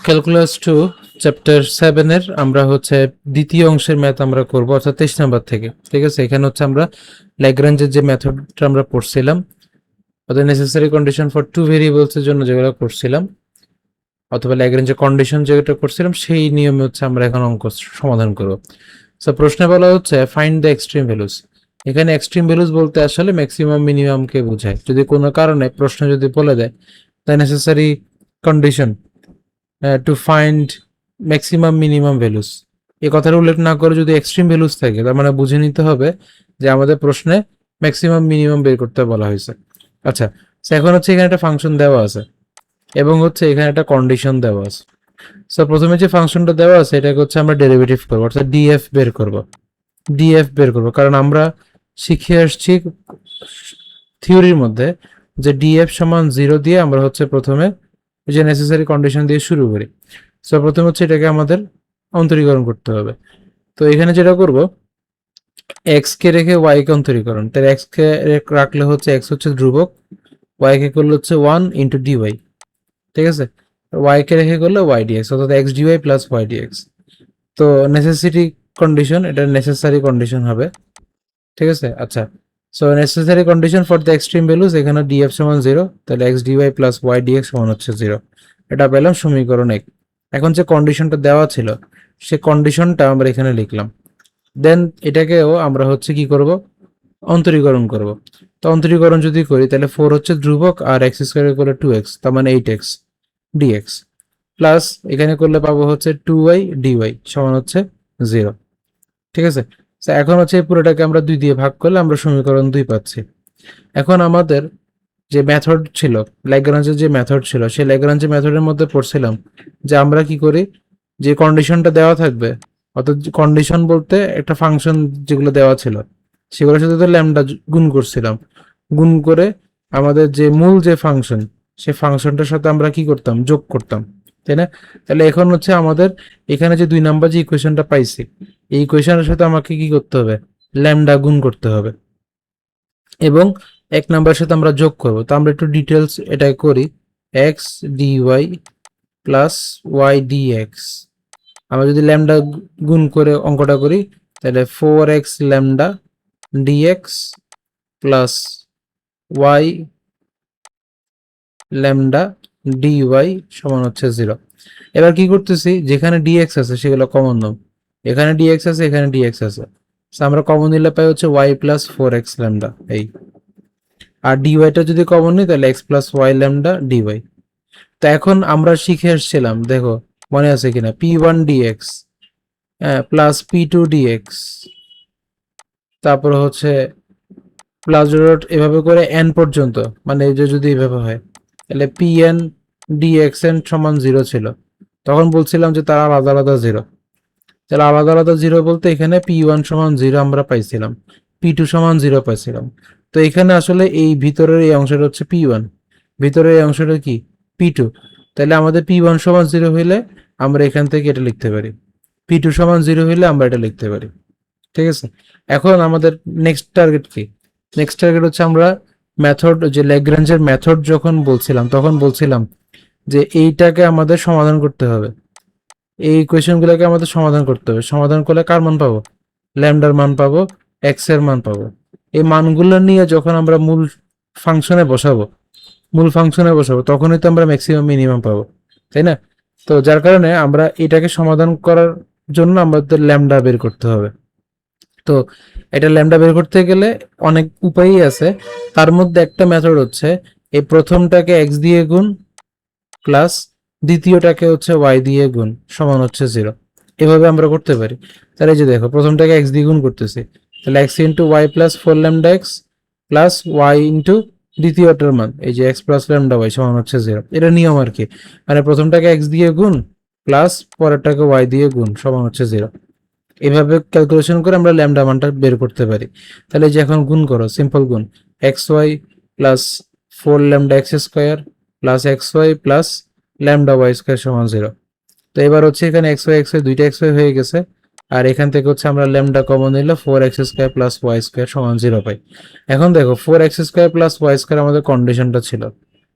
Calculus 2 chapter 7 এর আমরা হচ্ছে দ্বিতীয় অংশের ম্যাথ আমরা করব, অর্থাৎ 23 নাম্বার থেকে। ঠিক আছে, এখানে হচ্ছে আমরা ল্যাগ্রাঞ্জের যে মেথডটা আমরা পড়ছিলাম, অর্থাৎ necessary condition for two variables এর জন্য যেগুলো করছিলাম, অথবা ল্যাগ্রাঞ্জের কন্ডিশন যেটা করছিলাম, সেই নিয়মে হচ্ছে আমরা এখন অঙ্ক সমাধান করব। সো প্রশ্নে বলা হচ্ছে ফাইন্ড দ্য এক্সট্রিম ভ্যালুস। এখানে এক্সট্রিম ভ্যালুস বলতে আসলে ম্যাক্সিমাম মিনিমামকে বোঝায়। যদি কোনো কারণে প্রশ্ন যদি বলে দেয় the necessary condition to find maximum minimum values, এই কথাটা উল্লেখ না করে যদি এক্সট্রিম ভ্যালুস থাকে, তার মানে বুঝে নিতে হবে যে আমাদের প্রশ্নে ম্যাক্সিমাম মিনিমাম বের করতে বলা হয়েছে। আচ্ছা, এখন হচ্ছে এখানে একটা ফাংশন দেওয়া আছে এবং হচ্ছে এখানে একটা কন্ডিশন দেওয়া আছে। সো প্রথমে যে ফাংশনটা দেওয়া আছে এটাকে হচ্ছে আমরা ডেরিভেটিভ করবো, অর্থাৎ ডিএফ বের করব। ডিএফ বের করব কারণ আমরা শিখে আসছি থিওরির মধ্যে যে ডিএফ সমান 0 দিয়ে আমরা হচ্ছে প্রথমে যে নেসেসারি কন্ডিশন দিয়ে শুরু করি। সো প্রথমে হচ্ছে এটাকে আমাদের অন্তরীকরণ করতে হবে। তো এখানে যেটা করব, এক্স কে রেখে ওয়াই কে অন্তরীকরণ, তাহলে এক্স কে রাখলে হচ্ছে এক্স হচ্ছে ধ্রুবক, ওয়াই কে করলে হচ্ছে 1 ইন্টু ডিওয়াই। ঠিক আছে, ওয়াই কে রেখে করলে ওয়াই ডিএক্স, অর্থাৎ x d y plus y d x. তো নেসেসিটি কন্ডিশন, এটা নেসেসারি কন্ডিশন হবে। ঠিক আছে, আচ্ছা। So necessary condition for the extreme values, এখানে ডিএফ সমান 0, তাহলে x d y plus y d x সমান হচ্ছে 0। এটা পেলাম সমীকরণ 1। এখন যে কন্ডিশনটা দেওয়া ছিল সে কন্ডিশনটা আমরা এখানে লিখলাম। দেন এটাকেও আমরা হচ্ছে কি করব, অন্তরীকরণ করব। তো অন্তরীকরণ যদি করি তাহলে 4 হচ্ছে ধ্রুবক আর এক্স স্কোয়ার করে 2x, তার মানে 8x ডিএক্স, প্লাস এখানে করলে পাবো হচ্ছে 2y ডিওয়াই সমান হচ্ছে 0। ঠিক আছে, তো এখন হচ্ছে পুরোটাকে আমরা 2 দিয়ে ভাগ করলে আমরা সমীকরণ 2 পাচ্ছি। এখন আমাদের যে মেথড ছিল, ল্যাগ্রাঞ্জের যে মেথড ছিল, সেই ল্যাগ্রাঞ্জের মেথডের মধ্যে পড়ছিলাম যে আমরা কি করি, যে কন্ডিশনটা দেওয়া থাকবে, অর্থাৎ কন্ডিশন বলতে একটা ফাংশন যেগুলো দেওয়া ছিল সেগুলোর সাথে তো ল্যামডা গুণ করছিলাম, গুণ করে আমাদের যে মূল যে ফাংশন, সেই ফাংশনটার সাথে আমরা কি করতাম, যোগ করতাম, তাই না? তাহলে এখন হচ্ছে আমাদের এখানে যে 2 নাম্বার যে ইকুয়েশনটা পাইছি, এই ইকুয়েশনের সাথে আমাকে কি করতে হবে, ল্যামডা গুণ করতে হবে এবং 1 নাম্বারের সাথে আমরা যোগ করব। তো আমরা একটু ডিটেলস এটা করি। X d y plus y d x, আমরা যদি ল্যামডা গুণ করে অঙ্কটা করি তাহলে 4x lambda d x plus y lambda d y সমান হচ্ছে 0। এবার কি করতেছি, যেখানে ডিএক্স আছে সেগুলো কমন নাও, এখানে ডিএক্স আছে, এখানে ডিএক্স আছে, আমরা কমন নিলে পাই হচ্ছে ওয়াই প্লাস 4x ল্যামডা, এই। আর ডিওয়াইটা যদি কমন নিই তাহলে x plus y lambda d y. তো এখন আমরা শিখে এসেছিলাম, দেখো মনে আছে কিনা, p1 dx plus p2 dx, তারপর হচ্ছে প্লাস ডট এভাবে করে n পর্যন্ত, মানে এই যে যদি এভাবে হয় তাহলে pn dxn সমান 0 ছিল। তখন বলছিলাম যে তারা আলাদা আলাদা 0, তাহলে আলাদা আলাদা 0 বলতে এখানে p1 সমান 0 আমরা পাইছিলাম, p2 সমান 0 পাইছিলাম। তো এখানে আসলে এই ভিতরের এই অংশটা হচ্ছে p1, ভিতরের এই অংশটা কি p2। তাহলে আমাদের p1 সমান 0 হইলে আমরা এখান থেকে এটা লিখতে পারি, p2 সমান 0 হইলে আমরা এটা লিখতে পারি। ঠিক আছে, এখন আমাদের নেক্সট টার্গেট কি, নেক্সট টার্গেট হচ্ছে আমরা মেথড, যে ল্যাগ্রাঞ্জের মেথড যখন বলছিলাম তখন বলছিলাম যে এইটাকে আমাদের সমাধান করতে হবে, এই ইকুয়েশনগুলোকে আমাদের সমাধান করতে হবে। সমাধান করলে কার মান পাবো, ল্যামডার মান পাবো, এক্স এর মান পাবো। এই মানগুলো নিয়ে যখন আমরা মূল ফাংশনে বসাবো, মূল ফাংশনে বসাবো, তখনই তো আমরা ম্যাক্সিমাম মিনিমাম পাবো, তাই না? তো যার কারণে আমরা এটাকে সমাধান করার জন্য আমাদের ল্যামডা বের করতে হবে। তো এটা ল্যামডা বের করতে গেলে অনেক উপায়ই আছে, তার মধ্যে একটা মেথড হচ্ছে এই প্রথমটাকে এক্স দিয়ে গুণ প্লাস দ্বিতীয়টাকে হচ্ছে ওয়াই দিয়ে গুণ সমান হচ্ছে 0, এভাবে আমরা করতে পারি। তাহলে এই যে দেখো, প্রথমটাকে এক্স দিয়ে গুণ করতেছি, তাহলে x into y plus 4 lambda x plus y into দ্বিতীয়টার মান এই যে এক্স প্লাস ল্যামডা ওয়াই সমান হচ্ছে 0। এটা নিয়ম আর কি, মানে প্রথমটাকে এক্স দিয়ে গুণ প্লাস পরেরটাকে ওয়াই দিয়ে গুণ সমান হচ্ছে 0। এভাবে ক্যালকুলেশন করে আমরা ল্যামডা মানটা বের করতে পারি। তাহলে যে এখন গুণ করো, সিম্পল গুণ, x y plus 4 lambda x square plus x y plus lambda y square সমান 0। তো এবার হচ্ছে এখানে এক্স ওয়াই দুইটা এক্স ওয়াই হয়ে গেছে, আর এখান থেকে হচ্ছে আমরা ল্যামডা কমন নিলে 4x square plus Y square সমান 0 পাই। এখন দেখো 4x square plus Y square আমাদের কন্ডিশনটা ছিল,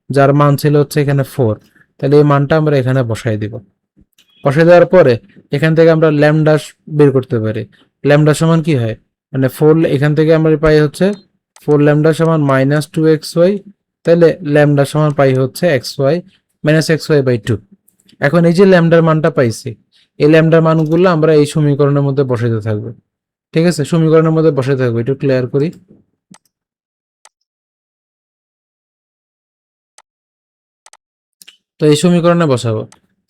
যার মান ছিল হচ্ছে এখানে 4, তাহলে এই মানটা আমরা এখানে বসাই দিব। বসাই দেওয়ার পরে এখান থেকে আমরা ল্যামডা বের করতে পারি। ল্যামডা সমান কি হয়, মানে 4, এখান থেকে আমরা পাই হচ্ছে 4 ল্যামডা সমান -2xy, তাহলে ল্যামডা সমান পাই হচ্ছে xy -xy/2। এখন এই যে ল্যামডার মানটা পাইছি, এই ল্যামডার মানগুলো আমরা এই সমীকরণের মধ্যে বসাইতে থাকবো। ঠিক আছে, সমীকরণের মধ্যে বসাইতে থাকবো। একটু ক্লিয়ার করি। তো এই সমীকরণে বসাবো।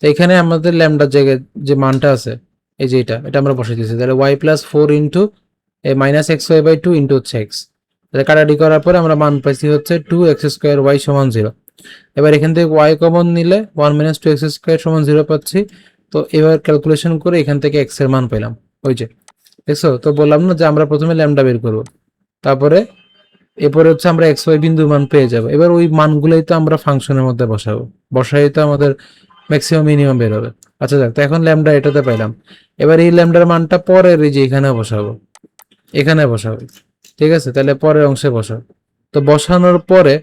তো এখানে আমাদের ল্যামডার জায়গায় যে মানটা আছে, এই যে এটা আমরা বসাই দিয়েছি। তাহলে y+4 ইন্টু -xy/2 ইন্টু হচ্ছে x। তাহলে কাটাকাটি করার পরে আমরা মান পাইছি হচ্ছে 2x² y সমান 0। এবার এখান থেকে y কমন নিলে 1 - 2x² সমান 0 পাচ্ছি। তো এবার ক্যালকুলেশন করে এখান থেকে x এর মান পেলাম। ওই যে দেখছো, তো বললাম না যে আমরা প্রথমে ল্যামডা বের করব, তারপরে এরপরে হচ্ছে আমরা এক্স ওয়াই বিন্দুর মান পেয়ে যাব। এবার ওই মানগুলোই তো আমরা ফাংশনের মধ্যে বসাবো, বসাই তো আমাদের ম্যাক্সিমাম মিনিমাম বের হবে। আচ্ছা যাক, তো এখন ল্যামডা এটাতে পাইলাম। এবার এই ল্যামডার মানটা পরের এই যে এখানে বসাবো, এখানে বসাবো। ঠিক আছে, তাহলে পরের অংশে বসাবো। তো বসানোর পরে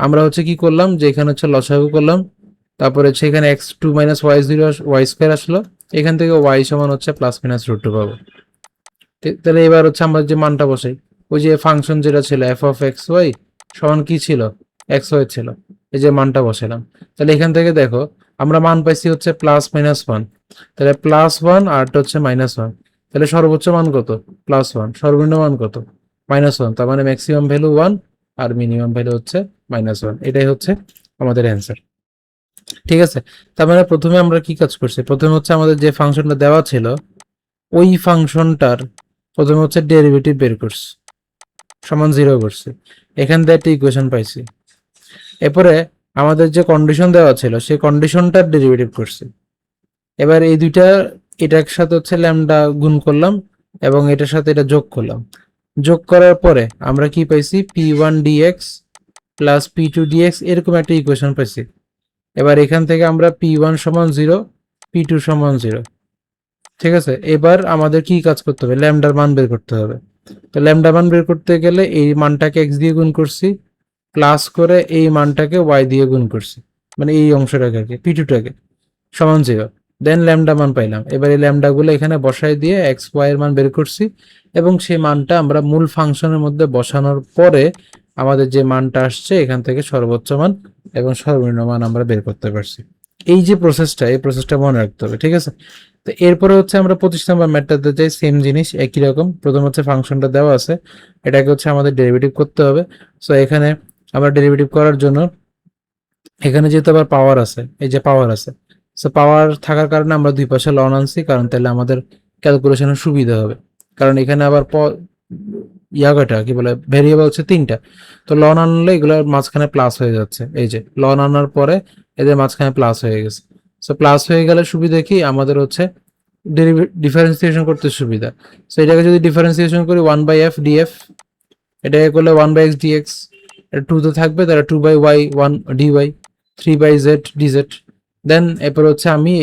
আমরা হচ্ছে কি করলাম, যে এখানে হচ্ছে লসাগু করলাম, তারপরে হচ্ছে এখানে x2 - y0 y² আসলো, এখান থেকে y সমান হচ্ছে +-√2 পাবো। তাহলে এবার হচ্ছে আমরা যে মানটা বসাই, ওই যে ফাংশন যেটা ছিল f(x, y) সমান কি ছিল, xy ছিল, এই যে মানটা বসালাম। তাহলে এখান থেকে দেখো আমরা মান পাইছি হচ্ছে +-1, তাহলে +1 আর হচ্ছে -1। তাহলে সর্বোচ্চ মান কত, +1, সর্বনিম্ন মান কত, -1। তার মানে ম্যাক্সিমাম ভ্যালু 1 আর মিনিমাম ভ্যালু হচ্ছে -1। এটাই হচ্ছে আমাদের অ্যান্সার। ঠিক আছে, তার মানে প্রথমে আমরা কি কাজ করছি, প্রথমে হচ্ছে আমাদের যে ফাংশনটা দেওয়া ছিল ওই ফাংশনটার প্রথমে হচ্ছে ডেরিভেটিভ বের করছি, সমান 0 করছি, এখান থেকে একটা ইকুয়েশন পাইছি। এরপরে আমাদের যে কন্ডিশন দেওয়া ছিল সেই কন্ডিশনটার ডেরিভেটিভ করছি। এবার এই দুইটা, এটার সাথে হচ্ছে ল্যামডা গুণ করলাম এবং এটার সাথে এটা যোগ করলাম। যোগ করার পরে আমরা কি পাইছি, p1 dx plus p2 dx এরকম একটা ইকুয়েশন পাইছি। এবার এখান থেকে আমরা p1 সমান 0, p2 সমান 0। ঠিক আছে, এবার আমাদের কি কাজ করতে হবে, ল্যামডার মান বের করতে হবে। তো ল্যামডা মান বের করতে গেলে এই মানটাকে x দিয়ে গুণ করছি, প্লাস করে এই মানটাকে y দিয়ে গুণ করছি, মানে এই অংশটাকে p2টাকে সমান 0, দেন ল্যামডা মান পাইলাম। এবার এই ল্যামডাগুলো এখানে বসাই দিয়ে x y এর মান বের করছি এবং সেই মানটা আমরা মূল ফাংশনের মধ্যে বসানোর পরে আমাদের যে মানটা আসছে এখান থেকে সর্বোচ্চ মান এবং সর্বনিম্ন মান আমরা বের করতে পারছি। এই যে প্রসেসটা, এই প্রসেসটা মনে রাখতে হবে। ঠিক আছে, তো এরপরে হচ্ছে আমরা 25 নম্বর ম্যাথটাতে যাই, সেম জিনিস একই রকম। প্রথম হচ্ছে ফাংশনটা দেওয়া আছে, এটাকে হচ্ছে আমাদের ডেরিভেটিভ করতে হবে। সো এখানে আমরা ডেরিভেটিভ করার জন্য এখানে যেহেতু আবার পাওয়ার আছে, এই যে পাওয়ার আছে, সো পাওয়ার থাকার কারণে আমরা দুই পাশে লন আনছি, কারণ তাহলে আমাদের ক্যালকুলেশনের সুবিধা হবে। কারণ এখানে আবার ইয়াগাটা কি বলে, ভেরিয়েবল হচ্ছে 3টা, তো লন আনলে এগুলোর মাঝখানে প্লাস হয়ে যাচ্ছে। এই যে লন আনার পরে এদের মাঝখানে প্লাস হয়ে গেছে। সো প্লাস হয়ে গেলে সুবিধা কি, আমাদের হচ্ছে ডিফারেন্সিয়েশন করতে সুবিধা। সো এটাকে যদি ডিফারেন্সিয়েশন করি 1/f df, এটাকে করলে 1/x dx, এটা 2 তো থাকবে, তাহলে 2/y 1 dy, 3/z dz। দেন এরপর হচ্ছে আমি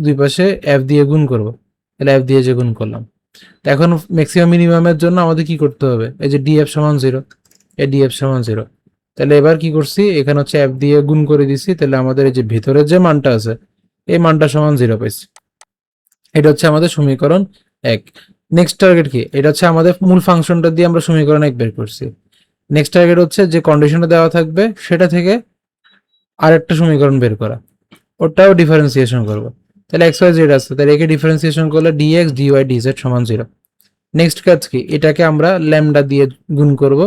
দুই পাশে f দিয়ে গুণ করব, তাহলে f দিয়ে যে গুণ করলাম। তো এখন ম্যাক্সিমাম মিনিমামের জন্য আমাদের কি করতে হবে, এই যে df সমান 0, এই df সমান 0। তাহলে এবার কি করছি, এখানে হচ্ছে f দিয়ে গুণ করে দিছি, তাহলে আমাদের এই যে ভিতরের যে মানটা আছে এই মানটা সমান 0 পাইছি। এটা হচ্ছে আমাদের সমীকরণ 1। নেক্সট টার্গেট কি, এটা হচ্ছে আমাদের মূল ফাংশনটা দিয়ে আমরা সমীকরণ 1 বের করছি। নেক্সট টার্গেট হচ্ছে যে কন্ডিশনটা দেওয়া থাকবে সেটা থেকে আরেকটা সমীকরণ বের করা, ওটাও ডিফারেন্সিয়েশন করব। তাহলে এক্স ওয়াই জেড আছে, তাহলে একে ডিফারেন্সিয়েশন করলে ডিএক্স ডিওয়াই ডিজেড সমান 0। নেক্সট কাজ কি, এটাকে আমরা ল্যামডা দিয়ে গুণ করব,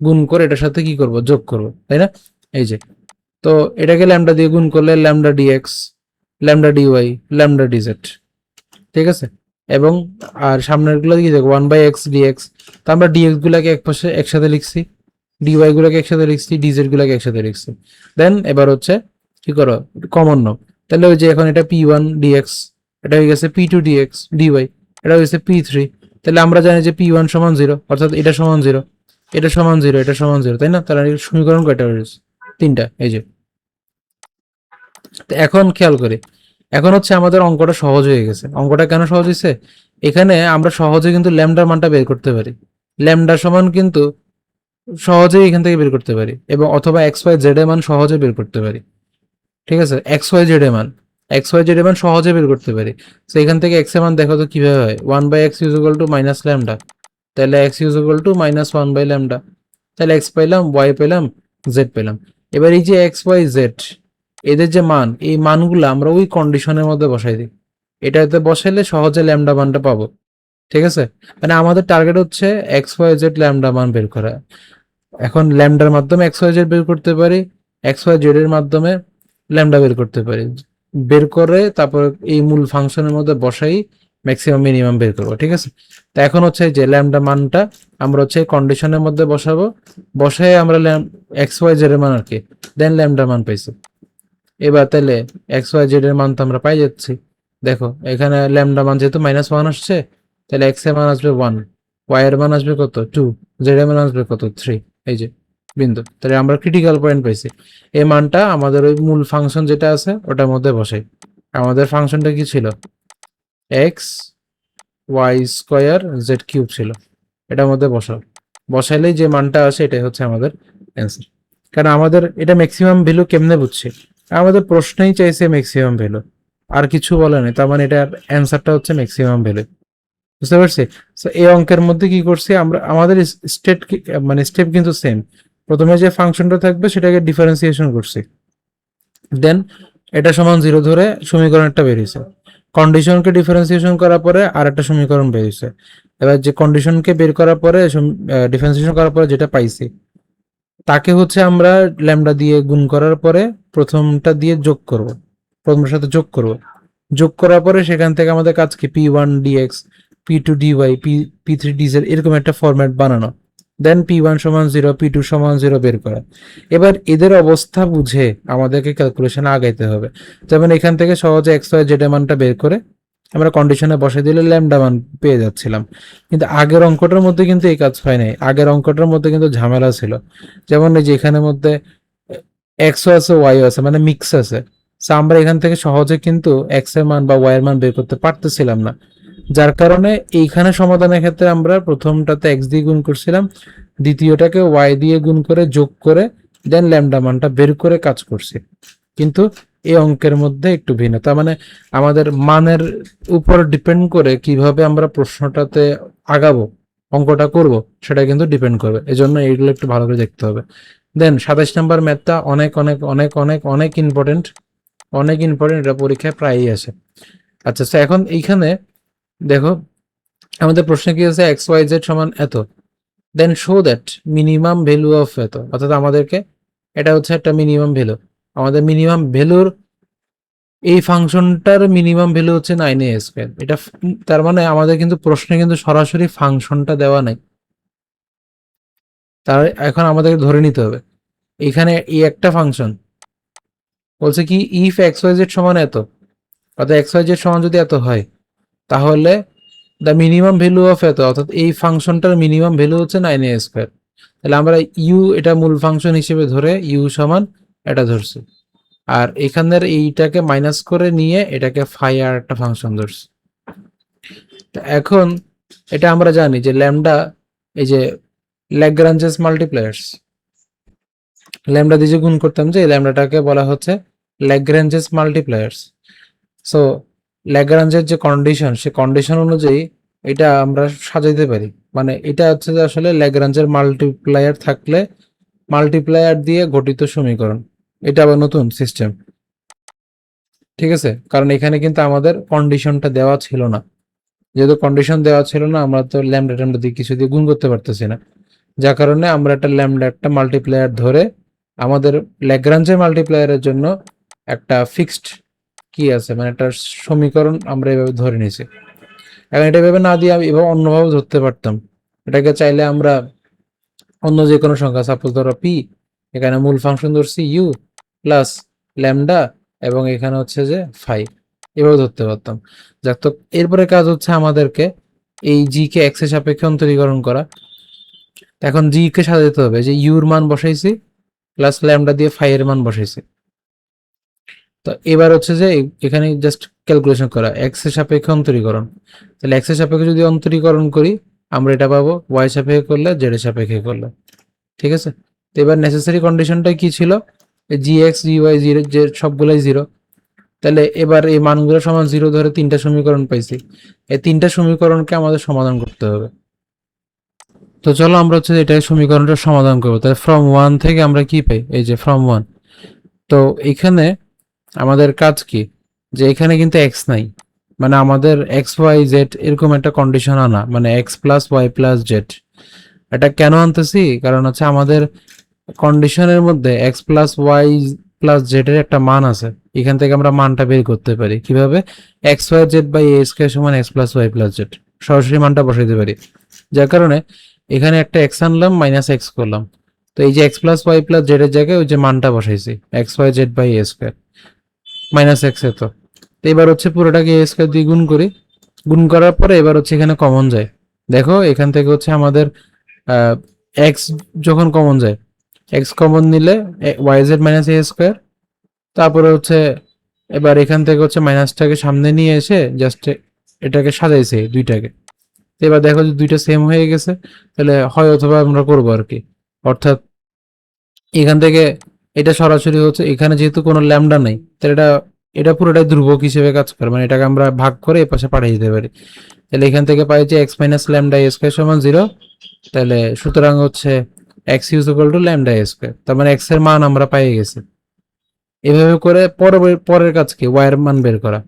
গুণ করে এটার সাথে কি করব, যোগ করব, তাই না। এই যে, তো এটাকে ল্যামডা দিয়ে গুণ করলে lambda d x, lambda d y, lambda d z. ঠিক আছে, এবং আর সামনের গুলো কি দেখো 1/x dx, তো আমরা ডিএক্স গুলাকে এক পাশে একসাথে লিখছি, ডিওয়াই গুলাকে একসাথে লিখছি, ডিজেড গুলাকে একসাথে লিখছি। দেন এবার হচ্ছে কি করো, কমন নাও। তাহলে ওই যে এখন এটা p1 dx, এটা হয়ে গেছে p2 dx dy, এটা হয়েছে p3। তাহলে আমরা জানি যে p1 সমান 0, অর্থাৎ এটা সমান 0, এটা সমান 0, এটা সমান 0, তাই না। তাহলে সমীকরণ কয়টা হয়েছে, 3টা। এই যে, তো এখন খেয়াল করি, এখন হচ্ছে আমাদের অঙ্কটা সহজ হয়ে গেছে। অঙ্কটা কেন সহজ হয়েছে, এখানে আমরা সহজে কিন্তু ল্যামডার মানটা বের করতে পারি। ল্যামডা সমান কিন্তু সহজেই এখান থেকে বের করতে পারি, এবং অথবা এক্স ওয়াই জেড এর মান সহজে বের করতে পারি। ঠিক আছে, এক্স ওয়াই জেড এর মান, এক্স ওয়াই জেড এর মান সহজে বের করতে পারি। তো এখান থেকে এক্স এর মান দেখো তো কিভাবে হয়, 1/x is equal to minus lambda, তাহলে x is equal to minus 1/λ, তাহলে এক্স পেলাম, ওয়াই পেলাম, জেড পেলাম। এবার এই যে এক্স ওয়াই জেড এদের যে মান, এই মানগুলো আমরা ওই কন্ডিশনের মধ্যে বসাই দিই, এটাতে বসাইলে সহজে ল্যামডা মানটা পাবো। ঠিক আছে, মানে আমাদের টার্গেট হচ্ছে এক্স ওয়াই জেড ল্যামডা মান বের করা। এখন ল্যামডার মাধ্যমে এক্স ওয়াই জেড বের করতে পারি, এক্স ওয়াই জেড এর মাধ্যমে ল্যামডা বের করতে পারি, বের করে তারপর এই মূল ফাংশনের মধ্যে বসাই ম্যাক্সিমাম মিনিমাম বের করবো। ঠিক আছে, তো এখন হচ্ছে যে ল্যামডা মানটা আমরা হচ্ছে কন্ডিশনের মধ্যে বসাবো, বসাই আমরা এক্স ওয়াই জেড এর মান আর কি, দেন ল্যামডা মান পাইছি। এবার তাহলে এক্স ওয়াই জেড এর মান তো আমরা পাই যাচ্ছি। দেখো এখানে ল্যামডা মান যেহেতু -1 আসছে, তাহলে এক্স এর মান আসবে 1, ওয়াই এর মান আসবে কত 2, জেড এর মান আসবে কত 3, এই যে বিন্দু। তাহলে আমরা ক্রিটিক্যাল পয়েন্ট পাইছি, এই মানটা আমাদের ওই মূল ফাংশন যেটা আছে ওটার মধ্যে বসাই। আমাদের ফাংশনটা কি ছিল, x y square z cube ছিল, এটার মধ্যে বসাও, বসাইলেই যে মানটা আসে এটাই হচ্ছে আমাদের অ্যান্সার। কারণ আমাদের এটা ম্যাক্সিমাম ভ্যালু কেমনে বুঝছি, আমাদের প্রশ্নই চাইছে ম্যাক্সিমাম ভ্যালু, আর কিছু বলে নাই, তার মানে এটার অ্যান্সারটা হচ্ছে ম্যাক্সিমাম ভ্যালু। বুঝতে পারছি? তো এই অঙ্কের মধ্যে কি করছি আমরা, আমাদের স্টেট মানে স্টেপ কিন্তু সেম। প্রথমে যে ফাংশনটা থাকবে সেটাকে ডিফারেন্সিয়েশন করছি, দেন এটা সমান 0 ধরে সমীকরণ একটা বেরিয়েছে, কন্ডিশনকে ডিফারেন্সিয়েশন করার পরে আর একটা সমীকরণ বেরিয়েছে। এবার যে কন্ডিশনকে বের করার পরে ডিফারেন্সিয়েশন করার পরে যেটা পাইছি তাকে হচ্ছে আমরা ল্যামডা দিয়ে গুণ করার পরে প্রথমটা দিয়ে যোগ করব, প্রথমের সাথে যোগ করব, যোগ করার পরে সেখান থেকে আমাদের কাজ কি p1 dx, p2 dy, p3 dz এরকম একটা ফরম্যাট বানানো, দেন p1 সমান 0, p2 সমান 0 বের করা। এবার এদের অবস্থা বুঝে আমাদেরকে ক্যালকুলেশন আগাইতে হবে। যেমন এখান থেকে সহজে এক্স ওয়াই জেড এর মানটা বের করে আমরা কন্ডিশনে বসে দিলে ল্যামডা মান পেয়ে যাচ্ছিলাম। কিন্তু আগের অঙ্কটার মধ্যে কিন্তু এই কাজ হয় নাই, আগের অঙ্কটার মধ্যে কিন্তু ঝামেলা ছিল। যেমন এই যে এখানের মধ্যে এক্সও আছে ওয়াইও আছে, মানে মিক্স আছে। So আমরা এখান থেকে সহজে কিন্তু এক্স এর মান বা ওয়াই এর মান বের করতে পারতেছিলাম না, যার কারণে এইখানে সমাধানের ক্ষেত্রে আমরা প্রথমটাতে এক্স দিয়ে গুণ করছিলাম, দ্বিতীয়টাকে ওয়াই দিয়ে গুণ করে যোগ করে দেন ল্যামডা মানটা বের করে কাজ করছি। কিন্তু এই অঙ্কের মধ্যে একটু ভিন্ন, তার মানে আমাদের মানের উপর ডিপেন্ড করে কিভাবে আমরা প্রশ্নটাতে আগাবো, অঙ্কটা করব, সেটা কিন্তু ডিপেন্ড করবে। এজন্য এইগুলো একটু ভালো করে দেখতে হবে। দেন 27 নাম্বার ম্যাথটা অনেক অনেক অনেক অনেক অনেক ইম্পর্টেন্ট, অনেক ইম্পর্টেন্ট, এটা পরীক্ষায় প্রায়ই আসে। আচ্ছা, তো এখন এইখানে দেখো আমাদের প্রশ্ন কি আছে, এক্স ওয়াই জেড সমান এত, then show that minimum value of এত, অর্থাৎ আমাদেরকে এটা হচ্ছে একটা মিনিমাম ভ্যালু, আমাদের মিনিমাম ভ্যালুর এই ফাংশনটার মিনিমাম ভ্যালু হচ্ছে 9a²। এটা তার মানে আমাদের কিন্তু প্রশ্নে কিন্তু সরাসরি ফাংশনটা দেওয়া নাই, তার এখন আমাদেরকে ধরে নিতে হবে এখানে এই একটা ফাংশন বলছে কি ইফ এক্স ওয়াই জেড সমান এত, অর্থাৎ এক্স ওয়াই জেড সমান যদি এত হয় তাহলে দ্য মিনিমাম ভ্যালু অফ এত, অর্থাৎ এই ফাংশনটার মিনিমাম ভ্যালু হচ্ছে 9a²। তাহলে আমরা ইউ এটা মূল ফাংশন হিসেবে ধরে ইউ সমান এটা ধরছি, আর এখানের এইটাকে মাইনাস করে নিয়ে এটাকে ফাই আর একটা ফাংশন ধরছি। এখন এটা আমরা জানি যে ল্যামডা, এই যে ল্যাগ্রাঞ্জেস মাল্টিপ্লায়ার্স, ল্যামডা দিয়ে যে গুণ করতাম যে ল্যামডাটাকে বলা হচ্ছে ল্যাগ্রাঞ্জেস মাল্টিপ্লায়ার্স। সো ল্যাগ্রাঞ্জের যে কন্ডিশন, সে কন্ডিশন অনুযায়ী এটা আমরা সাজাইতে পারি, মানে এটা হচ্ছে যে আসলে ল্যাগ্রাঞ্জের মাল্টিপ্লায়ার থাকলে মাল্টিপ্লায়ার দিয়ে গঠিত সমীকরণ, এটা আবার নতুন সিস্টেম। ঠিক আছে, কারণ এখানে কিন্তু আমাদের কন্ডিশনটা দেওয়া ছিল না, যেহেতু কন্ডিশন দেওয়া ছিল না আমরা তো ল্যামডা ট্যামডা দিয়ে কিছু দিয়ে গুণ করতে পারতেছি না, যার কারণে আমরা একটা ল্যামডা একটা মাল্টিপ্লায়ার ধরে আমাদের ল্যাগ্রাঞ্জের মাল্টিপ্লায়ারের জন্য একটা ফিক্সড কি আছে, মানে একটা সমীকরণ আমরা এভাবে ধরে নিয়েছি। এখন এটা এভাবে না দিয়ে আমি এভাবে অন্যভাবে ধরতে পারতাম, এটাকে চাইলে আমরা অন্য যে কোনো সংখ্যা, সাপোজ ধরো পি, এখানে মূল ফাংশন ধরছি ইউ প্লাস ল্যামডা এবং এখানে হচ্ছে যে ফাই, এভাবে ধরতে পারতাম। যাক, তো এরপরে কাজ হচ্ছে আমাদেরকে এই জি কে এক্স এর সাপেক্ষে অন্তরীকরণ করা। এখন জি কে সাজাতে হবে, যে ইউর মান বসাইছি প্লাস ল্যামডা দিয়ে ফাই এর মান বসাইছি। তো এবার হচ্ছে যে এখানে জাস্ট ক্যালকুলেশন করা এক্স এর সাপেক্ষে অন্তরীকরণ, তাহলে এক্স এর সাপেক্ষে যদি অন্তরীকরণ করি আমরা এটা পাবো ওয়াই সাপেক্ষে করলে জেড এর সাপেক্ষে করলে। ঠিক আছে, তো এবার নেসেসারি কন্ডিশনটা কি ছিল, জি এক্স জি ওয়াই জিরো যে সবগুলাই জিরো। তাহলে এবার এই মানগুলো সমান জিরো ধরে তিনটা সমীকরণ পাইছি, এই তিনটা সমীকরণকে আমাদের সমাধান করতে হবে। তো চলো আমরা হচ্ছে এটা সমীকরণটা সমাধান করবো। তাহলে ফ্রম ওয়ান থেকে আমরা কি পাই, এই যে ফ্রম ওয়ান। তো এখানে আমাদের কাজ কি, যে এখানে কিন্তু এক্স নাই, মানে আমাদের এক্স ওয়াই জেড এরকম একটা কন্ডিশন আনা, মানে x plus y plus z. এটা কেন আনতেছি, কারণ হচ্ছে আমাদের কন্ডিশনের মধ্যে x plus y plus z এর একটা মান আছে, এখান থেকে আমরা মানটা বের করতে পারি কিভাবে, x y z by a square সমান x plus y plus z, সরাসরি মানটা বসাইতে পারি। যার কারণে এখানে একটা এক্স আনলাম, মাইনাস এক্স করলাম, তো এই যে x plus y plus z এর জায়গায় ওই যে মানটা বসাইছি x y z by a square minus x. তো এবার হচ্ছে পুরোটাকে এ স্কয়ার দিয়ে গুণ করি, গুণ করার পরে এবার হচ্ছে এখানে কমন যায়। দেখো এখান থেকে হচ্ছে আমাদের এক্স যখন কমন যায়, এক্স কমন নিলে ওয়াই জেড মাইনাস এ স্কোয়ার, তারপরে হচ্ছে এবার এখান থেকে হচ্ছে মাইনাসটাকে সামনে নিয়ে এসে জাস্ট এটাকে সাজাইছে দুইটাকে। তো এবার দেখো যে দুইটা সেম হয়ে গেছে, তাহলে হয় অথবা আমরা করবো আর কি, অর্থাৎ এখান থেকে এটা সরাসরি হচ্ছে এখানে যেহেতু কোনো ল্যামডা নাই, তাহলে এটা এটা পুরোটাই ধ্রুবক হিসেবে কাজ করে, মানে এটাকে আমরা ভাগ করে এ পাশে পাঠিয়ে দিতে পারি। তাহলে এখান থেকে পাই যে x minus lambda a square সমান জিরো। তাহলে সুতরাং হচ্ছে x is equal two lambda a square, তার মানে এক্স এর মান আমরা পেয়ে গেছি। এভাবে করে পরের কাজ কি, ওয়াই এর মান বের করা।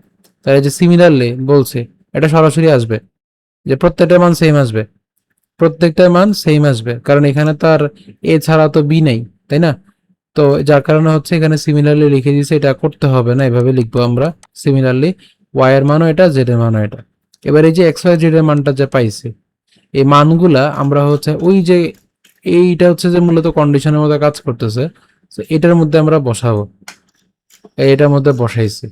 তাহলে যে সিমিলারলি বলছে এটা সরাসরি আসবে, যে প্রত্যেকটার মান সেম আসবে, প্রত্যেকটার মান সেম আসবে, কারণ এখানে তো আর এ ছাড়া তো বি নেই, তাই না? তো যার কারণে হচ্ছে এখানে সিমিলারলি লিখে দিয়েছে, এটা করতে হবে না, এভাবে লিখবো আমরা সিমিলারলি ওয়াই এর মানও এটা, জেড এর মানও এটা। এবার এই যে এক্স ওয়াই জেড এর মানটা যে পাইছি, এই মানগুলা আমরা হচ্ছে ওই যে এইটা হচ্ছে যে মূলত কন্ডিশনের মধ্যে কাজ করতেছে, তো এটার মধ্যে আমরা বসাবো, এটার মধ্যে বসাইছি।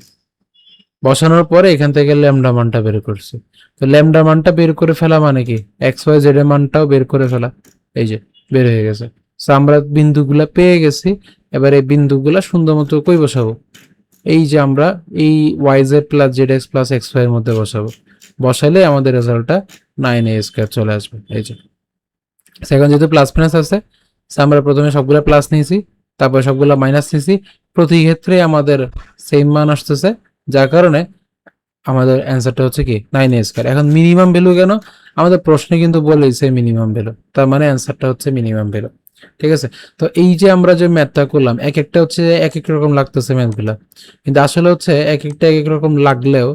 বসানোর পরে এখান থেকে ল্যামডা মানটা বের করছি। তো ল্যামডা মানটা বের করে ফেলা মানে কি, এক্স ওয়াই জেড এর মানটাও বের করে ফেলা, এই যে বের হয়ে গেছে। তো আমরা বিন্দুগুলা পেয়ে গেছি, এবার এই বিন্দুগুলা সুন্দর মতো কই বসাবো, এই যে আমরা এই y z plus z x plus x y এর মধ্যে বসাবো। বসালে আমাদের রেজাল্টটা 9a² চলে আসবে। এই যে সেখানে যেহেতু প্লাস মাইনাস আছে, আমরা প্রথমে সবগুলো প্লাস নিয়েছি, তারপর সবগুলো মাইনাস নিয়েছি, প্রতি ক্ষেত্রে আমাদের সেম মান আসতেছে, যার কারণে আমাদের অ্যান্সারটা হচ্ছে কি 9a²। এখন মিনিমাম ভ্যালু কেন, আমাদের প্রশ্নে কিন্তু বলেছে মিনিমাম ভ্যালু, তার মানে অ্যান্সারটা হচ্ছে মিনিমাম ভ্যালু। ঠিক আছে, তো এই যে আমরা যে ম্যাথটা করলাম, এক একটা হচ্ছে এক এক রকম লাগতেছে ম্যাথগুলো, কিন্তু আসলে হচ্ছে এক একটা এক এক রকম লাগলেও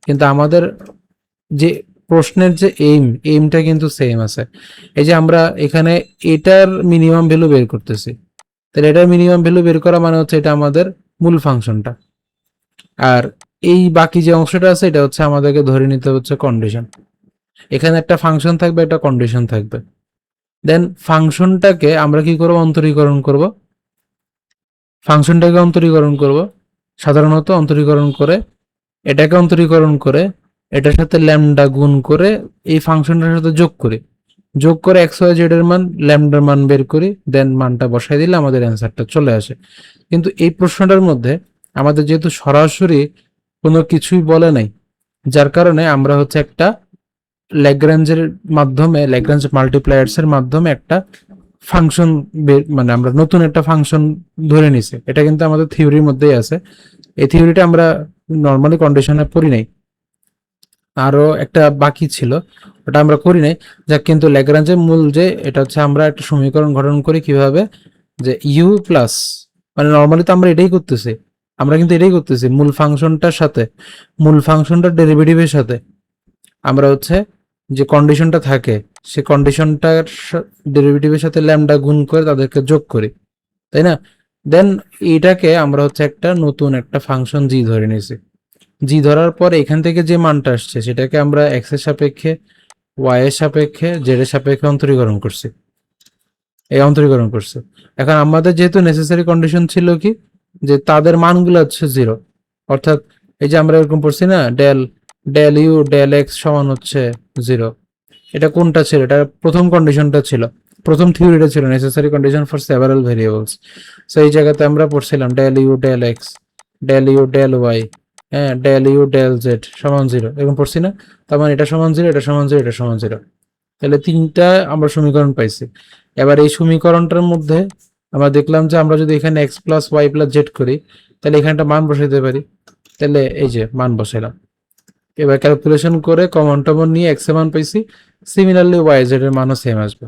কিন্তু আমাদের যে প্রশ্নের যে এইমটা কিন্তু সেম আছে। এই যে আমরা এখানে এটার মিনিমাম ভ্যালু বের করতেছি, তাহলে এটার মিনিমাম ভ্যালু বের করা মানে হচ্ছে এটা আমাদের মূল ফাংশনটা, আর এই বাকি যে অংশটা আছে এটা হচ্ছে আমাদেরকে ধরে নিতে হচ্ছে কন্ডিশন। এখানে একটা ফাংশন থাকবে, একটা কন্ডিশন থাকবে, দেন ফাংশনটাকে আমরা কি করব, অন্তরীকরণ করব, ফাংশনটাকে অন্তরীকরণ করব, সাধারণত অন্তরীকরণ করে এটাকে অন্তরীকরণ করে এটার সাথে ল্যামডা গুণ করে এই ফাংশনটার সাথে যোগ করে এক্স ওয়াই জেড এর মান ল্যামডার মান বের করি, দেন মানটা বসাই দিলে আমাদের অ্যান্সারটা চলে আসে। কিন্তু এই প্রশ্নটার মধ্যে আমাদের যেহেতু সরাসরি কোনো কিছুই বলে নাই, যার কারণে আমরা হচ্ছে একটা ল্যাগ্রাঞ্জের মাধ্যমে, ল্যাগ্রাঞ্জ মাল্টিপ্লায়ার্স এর মাধ্যমে একটা ফাংশন মানে আমরা নতুন একটা ফাংশন ধরে নিছি। এটা কিন্তু আমাদের থিওরির মধ্যেই আছে, এই থিওরিটা আমরা নর্মালি কন্ডিশনে পড়ি নাই, আরো একটা বাকি ছিল ওটা আমরা করি নাই। যা কিন্তু ল্যাগ্রাঞ্জের মূল যে এটা হচ্ছে আমরা একটা সমীকরণ গঠন করি কিভাবে, যে ইউ প্লাস, মানে নর্মালি তো আমরা এটাই করতেছি, আমরা কিন্তু এটাই করতেছি মূল ফাংশনটার সাথে, মূল ফাংশনটার ডেরিভেটিভের সাথে আমরা হচ্ছে যে কন্ডিশনটা থাকে সে কন্ডিশনটার ডেরিভেটিভের সাথে ল্যামডা গুণ করে তাদেরকে যোগ করি, তাই না? দেন এটাকে আমরা হচ্ছে একটা নতুন একটা ফাংশন জি ধরে নিয়েছি। জি ধরার পর এখান থেকে যে মানটা আসছে সেটাকে আমরা এক্স এর সাপেক্ষে, ওয়াই এর সাপেক্ষে, জেড এর সাপেক্ষে অন্তরীকরণ করছি, এই অন্তরীকরণ করছে। এখন আমাদের যেহেতু নেসেসারি কন্ডিশন ছিল কি, যে তাদের মানগুলো হচ্ছে জিরো, অর্থাৎ এই যে আমরা এরকম পড়ছি না, del del u del x সমান হচ্ছে জিরো, এটা কোনটা ছিল, এটা প্রথম কন্ডিশনটা ছিল, প্রথম থিওরিটা ছিল necessary condition for several variables. So এই জায়গাতে আমরা পড়ছিলাম del u del x del u del y, হ্যাঁ ডেল ইউ ডেল জেড সমান জিরো, এরকম পড়ছি না? তার মানে এটা সমান জিরো, এটা সমান জিরো, এটা সমান জিরো, তাহলে তিনটা আমরা সমীকরণ পাইছি। এবার এই সমীকরণটার মধ্যে আমরা দেখলাম যে আমরা যদি এখানে x plus y plus z করি তাহলে এখানে একটা মান বসাইতে পারি। তাহলে এই যে মান বসাইলাম, এবার ক্যালকুলেশন করে কমন টমন নিয়ে এক্স এর মান পাইছি, সিমিলারলি ওয়াই জেড এর মানও সেম আসবে।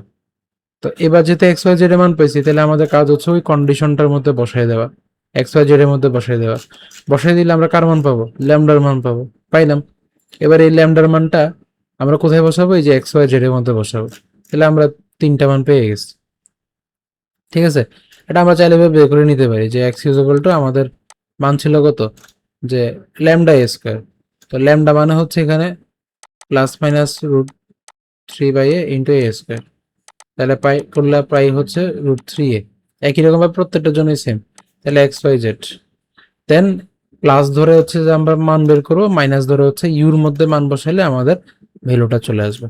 তো এবার যেহেতু এক্স ওয়াই জেড এর মান পাইছি তাহলে আমাদের কাজ হচ্ছে ওই কন্ডিশনটার মধ্যে বসাই দেওয়া, এক্স ওয়াই জেড এর মধ্যে বসাই দেওয়া। বসাই দিলে আমরা কার মান পাবো? ল্যামডার মান পাবো, পাইলাম। এবার এই ল্যামডার মানটা আমরা কোথায় বসাবো? এই যে এক্স ওয়াই জেড এর মধ্যে বসাবো। তাহলে আমরা তিনটা মান পেয়ে গেছি। ঠিক আছে, এটা আমরা চাইলে এভাবে বের করে নিতে পারি যে এক্স ইউজেবল টু আমাদের মান ছিল কত, যে ল্যামডা এ স্কোয়ার। তো ল্যামডা মানে হচ্ছে এখানে plus minus root three by a into a square. তাহলে পাই করলে প্রায় হচ্ছে রুট থ্রি এ, একই রকম ভাবে প্রত্যেকটার জন্যই সেম। তাহলে এক্স ওয়াই জেড, দেন প্লাস ধরে হচ্ছে যে আমরা মান বের করবো, মাইনাস ধরে হচ্ছে ইউর মধ্যে মান বসাইলে আমাদের ভ্যালুটা চলে আসবে।